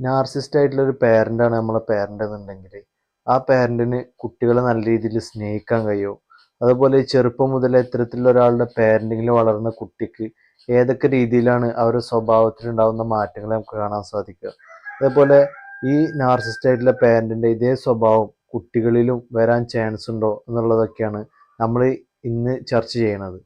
Narcissist ആയിട്ടുള്ള ഒരു പേരൻ്റാണ് നമ്മളെ പേരൻ്റ് എന്നുണ്ടെങ്കിൽ ആ പേരൻറ്റിന് കുട്ടികളെ നല്ല രീതിയിൽ സ്നേഹിക്കാൻ കഴിയും. അതുപോലെ ഈ ചെറുപ്പം മുതലേ ഇത്തരത്തിലുള്ള ഒരാളുടെ പേരൻറ്റിങ്ങിൽ വളർന്ന കുട്ടിക്ക് ഏതൊക്കെ രീതിയിലാണ് അവരുടെ സ്വഭാവത്തിലുണ്ടാകുന്ന മാറ്റങ്ങൾ നമുക്ക് കാണാൻ സാധിക്കുക. അതേപോലെ ഈ നാർസിസ്റ്റ് ആയിട്ടുള്ള പേരൻറ്റിൻ്റെ ഇതേ സ്വഭാവം കുട്ടികളിലും വരാൻ ചാൻസ് ഉണ്ടോ എന്നുള്ളതൊക്കെയാണ് നമ്മൾ ഇന്ന് ചർച്ച ചെയ്യണത്.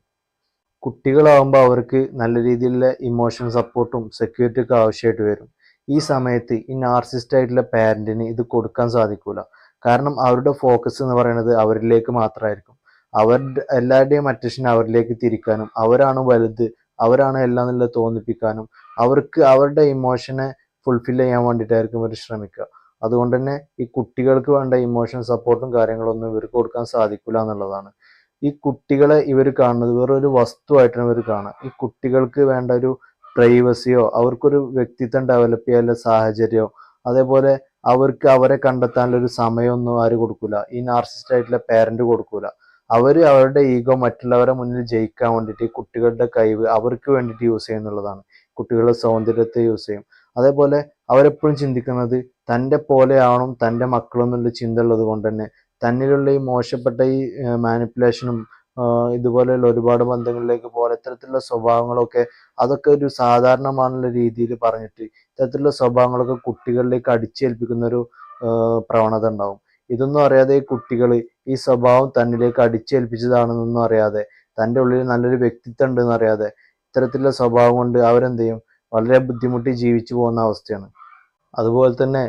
കുട്ടികളാവുമ്പോൾ അവർക്ക് നല്ല രീതിയിലുള്ള ഇമോഷണൽ സപ്പോർട്ടും സെക്യൂരിറ്റി ഒക്കെ ആവശ്യമായിട്ട് വരും. ഈ സമയത്ത് ഈ നാർസിസ്റ്റ് ആയിട്ടുള്ള പാരന്റിന് ഇത് കൊടുക്കാൻ സാധിക്കൂല. കാരണം അവരുടെ ഫോക്കസ് എന്ന് പറയുന്നത് അവരിലേക്ക് മാത്രമായിരിക്കും. അവരുടെ എല്ലാവരുടെയും അറ്റൻഷൻ അവരിലേക്ക് തിരിക്കാനും അവരാണ് വലുത്, അവരാണ് എല്ലാം എന്നുള്ളത് തോന്നിപ്പിക്കാനും അവർക്ക് അവരുടെ ഇമോഷനെ ഫുൾഫിൽ ചെയ്യാൻ വേണ്ടിയിട്ടായിരിക്കും ഇവർ ശ്രമിക്കുക. അതുകൊണ്ട് തന്നെ ഈ കുട്ടികൾക്ക് വേണ്ട ഇമോഷണൽ സപ്പോർട്ടും കാര്യങ്ങളൊന്നും ഇവർക്ക് കൊടുക്കാൻ സാധിക്കില്ല എന്നുള്ളതാണ്. ഈ കുട്ടികളെ ഇവർ കാണുന്നത് വേറൊരു വസ്തുവായിട്ടാണ് ഇവർ കാണുക. ഈ കുട്ടികൾക്ക് വേണ്ട ഒരു പ്രൈവസിയോ അവർക്കൊരു വ്യക്തിത്വം ഡെവലപ്പ് ചെയ്യാനുള്ള സാഹചര്യമോ അതേപോലെ അവർക്ക് അവരെ കണ്ടെത്താനുള്ള ഒരു സമയമൊന്നും ആര് കൊടുക്കൂല, ഈ നാർസിസ്റ്റ് ആയിട്ടുള്ള പേരന്റ് കൊടുക്കൂല. അവരുടെ ഈഗോ മറ്റുള്ളവരെ മുന്നിൽ ജയിക്കാൻ വേണ്ടിയിട്ട് ഈ കുട്ടികളുടെ കഴിവ് അവർക്ക് വേണ്ടിയിട്ട് യൂസ് ചെയ്യുന്നുള്ളതാണ്. കുട്ടികളുടെ സൗന്ദര്യത്തെ യൂസ് ചെയ്യും. അതേപോലെ അവരെപ്പോഴും ചിന്തിക്കുന്നത് തൻ്റെ പോലെ ആവണം തൻ്റെ മക്കളെന്നുള്ള ചിന്ത ഉള്ളത് കൊണ്ട് തന്നെ തന്നിലുള്ള ഈ മോശപ്പെട്ട ഈ മാനിപ്പുലേഷനും ഇതുപോലെയുള്ള ഒരുപാട് ബന്ധങ്ങളിലേക്ക് പോലെ ഇത്തരത്തിലുള്ള സ്വഭാവങ്ങളൊക്കെ അതൊക്കെ ഒരു സാധാരണമാണെന്നുള്ള രീതിയിൽ പറഞ്ഞിട്ട് ഇത്തരത്തിലുള്ള സ്വഭാവങ്ങളൊക്കെ കുട്ടികളിലേക്ക് അടിച്ചേൽപ്പിക്കുന്ന ഒരു പ്രവണത ഉണ്ടാവും. ഇതൊന്നും അറിയാതെ ഈ കുട്ടികൾ ഈ സ്വഭാവം തന്നിലേക്ക് അടിച്ചേൽപ്പിച്ചതാണെന്നൊന്നും അറിയാതെ തൻ്റെ ഉള്ളിൽ നല്ലൊരു വ്യക്തിത്വം ഉണ്ടെന്ന് അറിയാതെ ഇത്തരത്തിലുള്ള സ്വഭാവം കൊണ്ട് അവരെന്ത് ചെയ്യും, വളരെ ബുദ്ധിമുട്ടി ജീവിച്ചു പോകുന്ന അവസ്ഥയാണ്. അതുപോലെ തന്നെ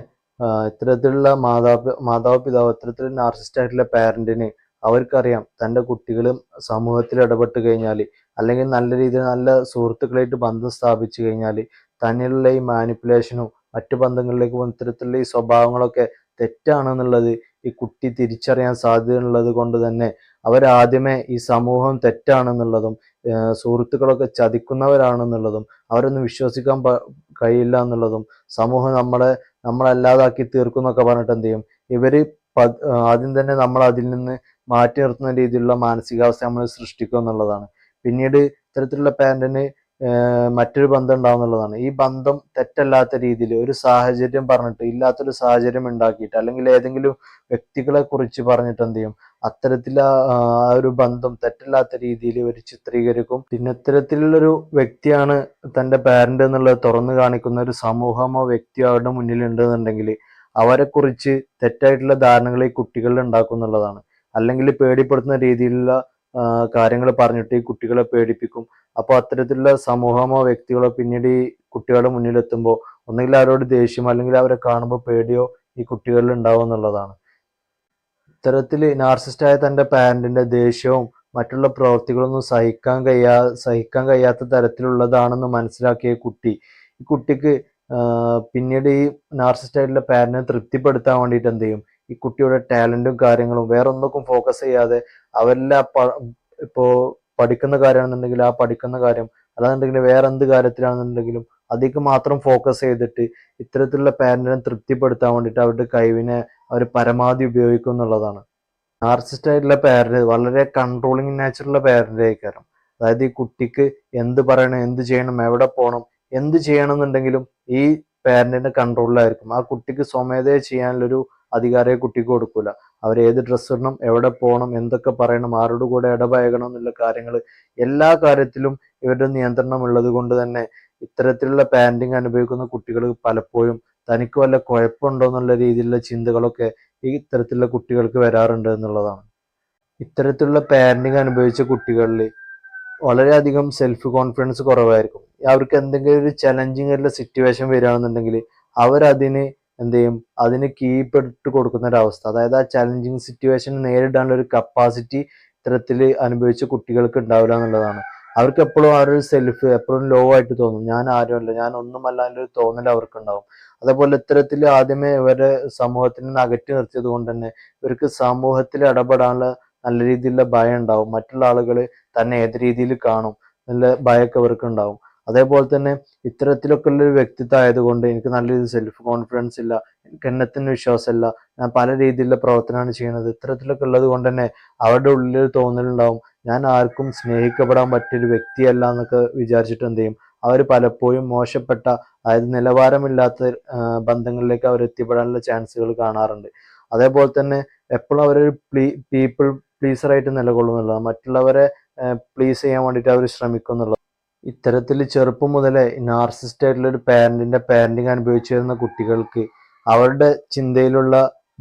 ഇത്തരത്തിലുള്ള മാതാപിതാവ് ഇത്തരത്തിലുള്ള നാർസിസ്റ്റ് ആയിട്ടുള്ള പാരന്റിന് അവർക്കറിയാം തൻ്റെ കുട്ടികളും സമൂഹത്തിൽ ഇടപെട്ട് കഴിഞ്ഞാൽ അല്ലെങ്കിൽ നല്ല രീതിയിൽ നല്ല സുഹൃത്തുക്കളായിട്ട് ബന്ധം സ്ഥാപിച്ചു കഴിഞ്ഞാൽ തന്നിലുള്ള ഈ മാനിപ്പുലേഷനും മറ്റു ബന്ധങ്ങളിലേക്ക് പോകുന്ന ഇത്തരത്തിലുള്ള ഈ സ്വഭാവങ്ങളൊക്കെ തെറ്റാണെന്നുള്ളത് ഈ കുട്ടി തിരിച്ചറിയാൻ സാധ്യതയുള്ളത് കൊണ്ട് തന്നെ അവരാദ്യമേ ഈ സമൂഹം തെറ്റാണെന്നുള്ളതും സുഹൃത്തുക്കളൊക്കെ ചതിക്കുന്നവരാണെന്നുള്ളതും അവരൊന്നും വിശ്വസിക്കാൻ കഴിയില്ല എന്നുള്ളതും സമൂഹം നമ്മളല്ലാതാക്കി തീർക്കും എന്നൊക്കെ പറഞ്ഞിട്ട് എന്ത് ചെയ്യും ഇവര് ആദ്യം തന്നെ നമ്മൾ അതിൽ നിന്ന് മാറ്റി നിർത്തുന്ന രീതിയിലുള്ള മാനസികാവസ്ഥ നമ്മൾ സൃഷ്ടിക്കുക എന്നുള്ളതാണ്. പിന്നീട് ഇത്തരത്തിലുള്ള പാരന്റിന് മറ്റൊരു ബന്ധം ഉണ്ടാവുന്നുള്ളതാണ്. ഈ ബന്ധം തെറ്റല്ലാത്ത രീതിയിൽ ഒരു സാഹചര്യം പറഞ്ഞിട്ട് ഇല്ലാത്തൊരു സാഹചര്യം ഉണ്ടാക്കിയിട്ട് അല്ലെങ്കിൽ ഏതെങ്കിലും വ്യക്തികളെ കുറിച്ച് പറഞ്ഞിട്ട് എന്ത് ചെയ്യും അത്തരത്തിൽ ആ ഒരു ബന്ധം തെറ്റല്ലാത്ത രീതിയിൽ ഇവർ ചിത്രീകരിക്കും. പിന്നെ ഇത്തരത്തിലുള്ളൊരു വ്യക്തിയാണ് തൻ്റെ പാരന്റ് എന്നുള്ളത് തുറന്നു കാണിക്കുന്ന ഒരു സമൂഹമോ വ്യക്തിയോ അവരുടെ മുന്നിലുണ്ട് എന്നുണ്ടെങ്കിൽ അവരെ കുറിച്ച് തെറ്റായിട്ടുള്ള ധാരണകൾ ഈ കുട്ടികളിൽ ഉണ്ടാക്കും എന്നുള്ളതാണ്. അല്ലെങ്കിൽ പേടിപ്പെടുത്തുന്ന രീതിയിലുള്ള കാര്യങ്ങൾ പറഞ്ഞിട്ട് ഈ കുട്ടികളെ പേടിപ്പിക്കും. അപ്പോൾ അത്തരത്തിലുള്ള സമൂഹമോ വ്യക്തികളോ പിന്നീട് ഈ കുട്ടികളുടെ മുന്നിലെത്തുമ്പോൾ ഒന്നുകിൽ അവരോട് ദേഷ്യം അല്ലെങ്കിൽ അവരെ കാണുമ്പോൾ പേടിയോ ഈ കുട്ടികളിൽ ഉണ്ടാവും എന്നുള്ളതാണ്. ഇത്തരത്തിൽ നാർസിസ്റ്റായ തൻ്റെ പാരന്റിന്റെ ദേഷ്യവും മറ്റുള്ള പ്രവൃത്തികളൊന്നും സഹിക്കാൻ കഴിയാത്ത തരത്തിലുള്ളതാണെന്ന് മനസ്സിലാക്കിയ ഈ കുട്ടിക്ക് പിന്നീട് ഈ നാർസിസ്റ്റ് ആയിട്ടുള്ള പാരന്റിനെ തൃപ്തിപ്പെടുത്താൻ വേണ്ടിയിട്ട് എന്ത് ചെയ്യും, ഈ കുട്ടിയുടെ ടാലന്റും കാര്യങ്ങളും വേറെ ഒന്നും ഫോക്കസ് ചെയ്യാതെ അവരെല്ലാം ഇപ്പോ പഠിക്കുന്ന കാര്യമാണെന്നുണ്ടെങ്കിൽ ആ പഠിക്കുന്ന കാര്യം അല്ലാന്നുണ്ടെങ്കിൽ വേറെ എന്ത് കാര്യത്തിലാണെന്നുണ്ടെങ്കിലും അതിലേക്ക് മാത്രം ഫോക്കസ് ചെയ്തിട്ട് ഇത്തരത്തിലുള്ള പാരന്റിനെ തൃപ്തിപ്പെടുത്താൻ വേണ്ടിയിട്ട് അവരുടെ കഴിവിനെ അവർ പരമാവധി ഉപയോഗിക്കും എന്നുള്ളതാണ്. നാർസിസ്റ്റ് ആയിട്ടുള്ള പാരന്റ് വളരെ കൺട്രോളിങ് നാച്ചുറലുള്ള പാരന്റ് ആയിക്കാരം. അതായത് ഈ കുട്ടിക്ക് എന്ത് പറയണം, എന്ത് ചെയ്യണം, എവിടെ പോകണം, എന്ത് ചെയ്യണം എന്നുണ്ടെങ്കിലും ഈ പാരന്റിന്റെ കൺട്രോളിലായിരിക്കും. ആ കുട്ടിക്ക് സ്വമേധയെ ചെയ്യാനുള്ളൊരു അധികാരയെ കുട്ടിക്ക് കൊടുക്കൂല. അവർ ഏത് ഡ്രസ്സ് ഇടണം, എവിടെ പോകണം, എന്തൊക്കെ പറയണം, ആരോട് കൂടെ ഇടപഴകണം എന്നുള്ള കാര്യങ്ങൾ എല്ലാ കാര്യത്തിലും ഇവരുടെ നിയന്ത്രണം ഉള്ളത് കൊണ്ട് തന്നെ ഇത്തരത്തിലുള്ള പാരന്റിങ് അനുഭവിക്കുന്ന കുട്ടികൾ പലപ്പോഴും തനിക്ക് വല്ല കുഴപ്പമുണ്ടോ എന്നുള്ള രീതിയിലുള്ള ചിന്തകളൊക്കെ ഈ ഇത്തരത്തിലുള്ള കുട്ടികൾക്ക് വരാറുണ്ട് എന്നുള്ളതാണ്. ഇത്തരത്തിലുള്ള പാരന്റിങ് അനുഭവിച്ച കുട്ടികളിൽ വളരെയധികം സെൽഫ് കോൺഫിഡൻസ് കുറവായിരിക്കും. അവർക്ക് എന്തെങ്കിലും ഒരു ചലഞ്ചിങ് ആയിട്ടുള്ള സിറ്റുവേഷൻ വരികയാണെന്നുണ്ടെങ്കിൽ അവരതിന് എന്ത് ചെയ്യും, അതിന് കീഴ്പ്പെട്ട് കൊടുക്കുന്ന ഒരവസ്ഥ. അതായത് ആ ചലഞ്ചിങ് സിറ്റുവേഷൻ നേരിടാനുള്ള ഒരു കപ്പാസിറ്റി ഇത്തരത്തിൽ അനുഭവിച്ച കുട്ടികൾക്ക് ഉണ്ടാവില്ല എന്നുള്ളതാണ്. അവർക്ക് എപ്പോഴും ആ ഒരു സെൽഫ് എപ്പോഴും ലോ ആയിട്ട് തോന്നും. ഞാൻ ആരുമല്ല, ഞാൻ ഒന്നുമല്ല എന്നൊരു തോന്നൽ അവർക്കുണ്ടാവും. അതേപോലെ ഇത്തരത്തിൽ ആദ്യമേ ഇവരെ സമൂഹത്തിൽ നിന്ന് അകറ്റി നിർത്തിയത് കൊണ്ട് തന്നെ ഇവർക്ക് സമൂഹത്തിൽ ഇടപെടാനുള്ള നല്ല രീതിയിലുള്ള ഭയം ഉണ്ടാവും. മറ്റുള്ള ആളുകൾ തന്നെ ഏത് രീതിയിൽ കാണും നല്ല ഭയമൊക്കെ ഇവർക്ക് ഉണ്ടാവും. അതേപോലെ തന്നെ ഇത്തരത്തിലൊക്കെ ഉള്ളൊരു വ്യക്തിത്വം ആയതുകൊണ്ട് എനിക്ക് നല്ല രീതിയിൽ സെൽഫ് കോൺഫിഡൻസ് ഇല്ല, എനിക്ക് എന്നെ തന്നെ വിശ്വാസമില്ല, ഞാൻ പല രീതിയിലുള്ള പ്രവർത്തനമാണ് ചെയ്യുന്നത്, ഇത്തരത്തിലൊക്കെ ഉള്ളത് കൊണ്ട് തന്നെ അവരുടെ ഉള്ളിൽ തോന്നലുണ്ടാവും ഞാൻ ആർക്കും സ്നേഹിക്കപ്പെടാൻ പറ്റിയൊരു വ്യക്തിയല്ല എന്നൊക്കെ വിചാരിച്ചിട്ട് എന്ത് ചെയ്യും അവർ പലപ്പോഴും മോശപ്പെട്ട, അതായത് നിലവാരമില്ലാത്ത ബന്ധങ്ങളിലേക്ക് അവർ എത്തിപ്പെടാനുള്ള ചാൻസുകൾ കാണാറുണ്ട്. അതേപോലെ തന്നെ എപ്പോഴും അവരൊരു പീപ്പിൾ പ്ലീസറായിട്ട് നിലകൊള്ളുന്നുള്ളതാണ്, മറ്റുള്ളവരെ പ്ലീസ് ചെയ്യാൻ വേണ്ടിയിട്ട് അവർ ശ്രമിക്കും എന്നുള്ളത്. ഇത്തരത്തിൽ ചെറുപ്പം മുതലേ നാർസിസ്റ്റ് ആയിട്ടുള്ള ഒരു പാരന്റിങ് അനുഭവിച്ചു വരുന്ന കുട്ടികൾക്ക് അവരുടെ ചിന്തയിലുള്ള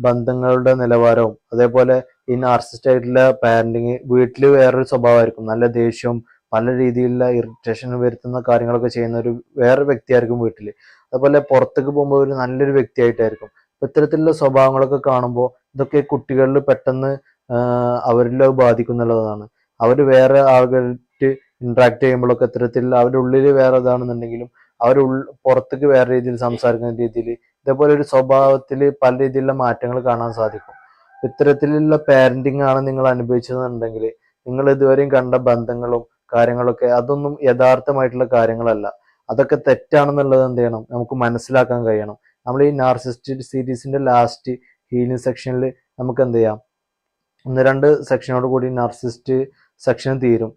ബന്ധങ്ങളുടെ നിലവാരവും, അതേപോലെ ഈ നാർസിസ്റ്റ് ആയിട്ടുള്ള പാരന്റിങ് വീട്ടിൽ വേറൊരു സ്വഭാവമായിരിക്കും, നല്ല ദേഷ്യവും പല രീതിയിലുള്ള ഇറിറ്റേഷൻ വരുത്തുന്ന കാര്യങ്ങളൊക്കെ ചെയ്യുന്ന ഒരു വേറെ വ്യക്തിയായിരിക്കും വീട്ടിൽ. അതുപോലെ പുറത്തേക്ക് പോകുമ്പോൾ ഒരു നല്ലൊരു വ്യക്തിയായിട്ടായിരിക്കും. ഇത്തരത്തിലുള്ള സ്വഭാവങ്ങളൊക്കെ കാണുമ്പോൾ ഇതൊക്കെ കുട്ടികളിൽ പെട്ടെന്ന് അവരിൽ ബാധിക്കുന്നുള്ളതാണ്. അവർ വേറെ ആളുകളായിട്ട് ഇന്ററാക്ട് ചെയ്യുമ്പോഴൊക്കെ ഇത്തരത്തിൽ അവരുടെ ഉള്ളിൽ വേറെ ഇതാണെന്നുണ്ടെങ്കിലും അവർ പുറത്തേക്ക് വേറെ രീതിയിൽ സംസാരിക്കുന്ന രീതിയിൽ ഇതേപോലെ ഒരു സ്വഭാവത്തിൽ പല രീതിയിലുള്ള മാറ്റങ്ങൾ കാണാൻ സാധിക്കും. ഇത്തരത്തിലുള്ള പാരന്റിങ് ആണ് നിങ്ങൾ അനുഭവിച്ചതെന്നുണ്ടെങ്കിൽ നിങ്ങൾ ഇതുവരെയും കണ്ട ബന്ധങ്ങളും കാര്യങ്ങളൊക്കെ അതൊന്നും യഥാർത്ഥമായിട്ടുള്ള കാര്യങ്ങളല്ല, അതൊക്കെ തെറ്റാണെന്നുള്ളത് എന്ത് ചെയ്യണം, നമുക്ക് മനസ്സിലാക്കാൻ കഴിയണം. നമ്മൾ ഈ നാർസിസ്റ്റ് സീരീസിന്റെ ലാസ്റ്റ് ഹീലിംഗ് സെക്ഷനിൽ നമുക്ക് എന്ത് ചെയ്യാം, 1-2 സെക്ഷനോട് കൂടി നാർസിസ്റ്റ് സെക്ഷൻ തീരും.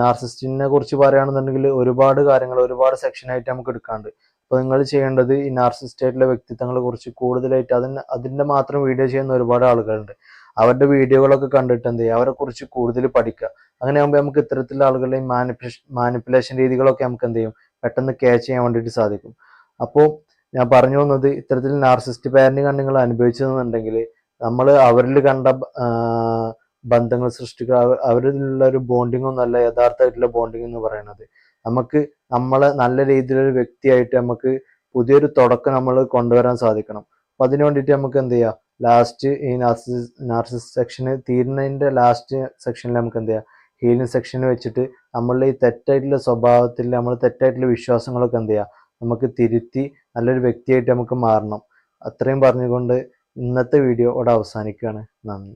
നാർസിസ്റ്റിനെ കുറിച്ച് പറയുകയാണെന്നുണ്ടെങ്കിൽ ഒരുപാട് കാര്യങ്ങൾ ഒരുപാട് സെക്ഷനായിട്ട് നമുക്ക് എടുക്കാണ്ട്. അപ്പോൾ നിങ്ങൾ ചെയ്യേണ്ടത് ഈ നാർസിസ്റ്റ് ആയിട്ടുള്ള വ്യക്തിത്വങ്ങളെ കുറിച്ച് കൂടുതലായിട്ട് അതിൻ്റെ മാത്രം വീഡിയോ ചെയ്യുന്ന ഒരുപാട് ആളുകളുണ്ട്. അവരുടെ വീഡിയോകളൊക്കെ കണ്ടിട്ട് എന്ത് ചെയ്യുക, അവരെ കുറിച്ച് കൂടുതൽ പഠിക്കുക. അങ്ങനെ ആകുമ്പോൾ നമുക്ക് ഇത്തരത്തിലുള്ള ആളുകളുടെ മാനിപ്പുലേഷൻ രീതികളൊക്കെ നമുക്ക് എന്ത് ചെയ്യും, പെട്ടെന്ന് ക്യാച്ച് ചെയ്യാൻ വേണ്ടിയിട്ട് സാധിക്കും. അപ്പോൾ ഞാൻ പറഞ്ഞു വന്നത്, ഇത്തരത്തിൽ നാർസിസ്റ്റ് പാരന്റിങ് ആണ് നിങ്ങൾ അനുഭവിച്ചതെന്നുണ്ടെങ്കിൽ നമ്മൾ അവരിൽ കണ്ട ബന്ധങ്ങൾ സൃഷ്ടിക്കുക, അവരിലുള്ള ഒരു ബോണ്ടിങ് ഒന്നല്ല യഥാർത്ഥമായിട്ടുള്ള ബോണ്ടിങ് എന്ന് പറയുന്നത്. നമുക്ക് നമ്മളെ നല്ല രീതിയിലൊരു വ്യക്തിയായിട്ട് നമുക്ക് പുതിയൊരു തുടക്കം നമ്മൾ കൊണ്ടുവരാൻ സാധിക്കണം. അപ്പൊ അതിനു വേണ്ടിയിട്ട് നമുക്ക് എന്ത് ചെയ്യാം, ലാസ്റ്റ് ഈ നാർസിസ് സെക്ഷന് തീരുന്നതിന്റെ ലാസ്റ്റ് സെക്ഷനിൽ നമുക്ക് എന്ത് ചെയ്യാം, ഹീലിംഗ് സെക്ഷന് വെച്ചിട്ട് നമ്മളുടെ ഈ തെറ്റായിട്ടുള്ള സ്വഭാവത്തിൽ നമ്മൾ തെറ്റായിട്ടുള്ള വിശ്വാസങ്ങളൊക്കെ എന്ത് ചെയ്യാം, നമുക്ക് തിരുത്തി നല്ലൊരു വ്യക്തിയായിട്ട് നമുക്ക് മാറണം. അത്രയും പറഞ്ഞുകൊണ്ട് ഇന്നത്തെ വീഡിയോ ഇവിടെ അവസാനിക്കുകയാണ്. നന്ദി.